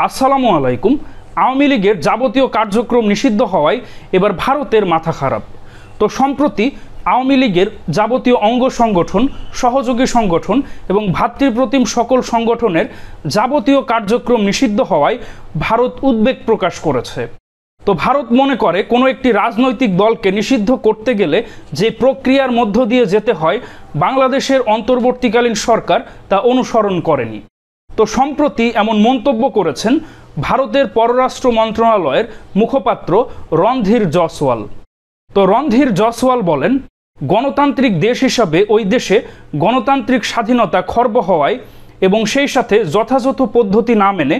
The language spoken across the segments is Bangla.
আসসালামু আলাইকুম। আওয়ামী লীগের যাবতীয় কার্যক্রম নিষিদ্ধ হওয়ায় এবার ভারতের মাথা খারাপ। তো সম্প্রতি আওয়ামী লীগের যাবতীয় অঙ্গ সংগঠন, সহযোগী সংগঠন এবং ভ্রাতৃপ্রতিম সকল সংগঠনের যাবতীয় কার্যক্রম নিষিদ্ধ হওয়ায় ভারত উদ্বেগ প্রকাশ করেছে। তো ভারত মনে করে কোনো একটি রাজনৈতিক দলকে নিষিদ্ধ করতে গেলে যে প্রক্রিয়ার মধ্য দিয়ে যেতে হয়, বাংলাদেশের অন্তর্বর্তীকালীন সরকার তা অনুসরণ করেনি। তো সম্প্রতি এমন মন্তব্য করেছেন ভারতের পররাষ্ট্র মন্ত্রণালয়ের মুখপাত্র রণধীর জয়সওয়াল। তো রণধীর জয়সওয়াল বলেন, গণতান্ত্রিক দেশ হিসাবে ওই দেশে গণতান্ত্রিক স্বাধীনতা খর্ব হওয়ায় এবং সেই সাথে যথাযথ পদ্ধতি না মেনে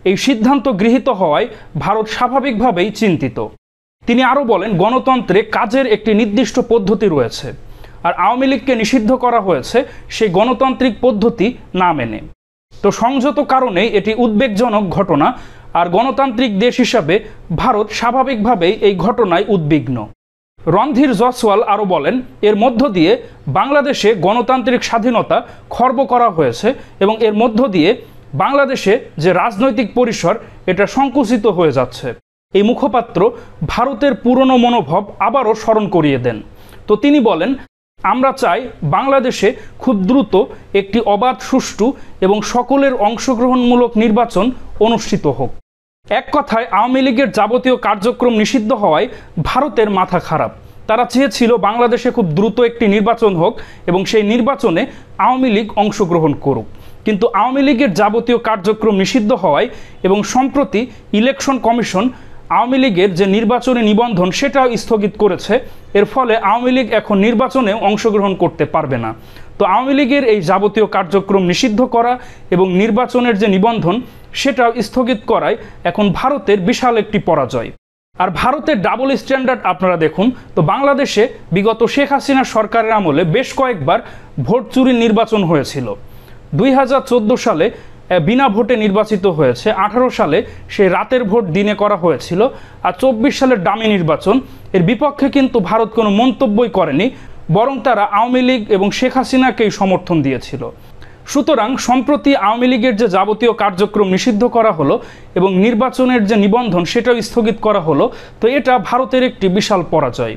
এই সিদ্ধান্ত গৃহীত হওয়ায় ভারত স্বাভাবিকভাবেই চিন্তিত। তিনি আরও বলেন, গণতন্ত্রে কাজের একটি নির্দিষ্ট পদ্ধতি রয়েছে, আর আওয়ামী লীগকে নিষিদ্ধ করা হয়েছে সেই গণতান্ত্রিক পদ্ধতি না মেনে। তো সংযত কারণেই এটি উদ্বেগজনক ঘটনা, আর গণতান্ত্রিক দেশ হিসাবে ভারত স্বাভাবিকভাবেই এই ঘটনায় উদ্বিগ্ন। রণধীর জয়সওয়াল আরও বলেন, এর মধ্য দিয়ে বাংলাদেশে গণতান্ত্রিক স্বাধীনতা খর্ব করা হয়েছে এবং এর মধ্য দিয়ে বাংলাদেশে যে রাজনৈতিক পরিসর এটা সংকুচিত হয়ে যাচ্ছে। এই মুখপাত্র ভারতের পুরনো মনোভাব আবারও স্মরণ করিয়ে দেন। তো তিনি বলেন, আমরা চাই বাংলাদেশে খুব দ্রুত একটি অবাধ, সুষ্ঠু এবং সকলের অংশগ্রহণমূলক নির্বাচন অনুষ্ঠিত হোক। এক কথায় আওয়ামী লীগের যাবতীয় কার্যক্রম নিষিদ্ধ হওয়ায় ভারতের মাথা খারাপ। তারা চেয়েছিল বাংলাদেশে খুব দ্রুত একটি নির্বাচন হোক এবং সেই নির্বাচনে আওয়ামী লীগ অংশগ্রহণ করুক। কিন্তু আওয়ামী লীগের যাবতীয় কার্যক্রম নিষিদ্ধ হওয়ায় এবং সম্প্রতি ইলেকশন কমিশন আওয়ামী লীগের যে নির্বাচনী নিবন্ধন সেটাও স্থগিত করেছে। এর ফলে আওয়ামী লীগ এখন নির্বাচনে অংশগ্রহণ করতে পারবে না। তো আওয়ামী লীগের এই যাবতীয় কার্যক্রম নিষিদ্ধ করা এবং নির্বাচনের যে নিবন্ধন সেটাও স্থগিত করায় এখন ভারতের বিশাল একটি পরাজয়। আর ভারতের ডাবল স্ট্যান্ডার্ড আপনারা দেখুন। তো বাংলাদেশে বিগত শেখ হাসিনা সরকারের আমলে বেশ কয়েকবার ভোট চুরির নির্বাচন হয়েছিল। 2014 সালে বিনা ভোটে নির্বাচিত হয়েছে, 18 সালে সেই রাতের ভোট দিনে করা হয়েছিল, আর 24 সালের ডামি নির্বাচন। এর বিপক্ষে কিন্তু ভারত কোনো মন্তব্যই করেনি, বরং তারা আওয়ামী লীগ এবং শেখ হাসিনাকেই সমর্থন দিয়েছিল। সুতরাং সম্প্রতি আওয়ামী লীগের যে যাবতীয় কার্যক্রম নিষিদ্ধ করা হলো এবং নির্বাচনের যে নিবন্ধন সেটাও স্থগিত করা হলো, তো এটা ভারতের একটি বিশাল পরাজয়।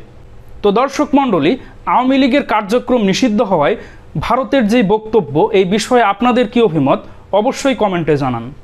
তো দর্শক মণ্ডলী, আওয়ামী লীগের কার্যক্রম নিষিদ্ধ হওয়ায় ভারতের যে বক্তব্য, এই বিষয়ে আপনাদের কি অভিমত অবশ্যই কমেন্টে জানান।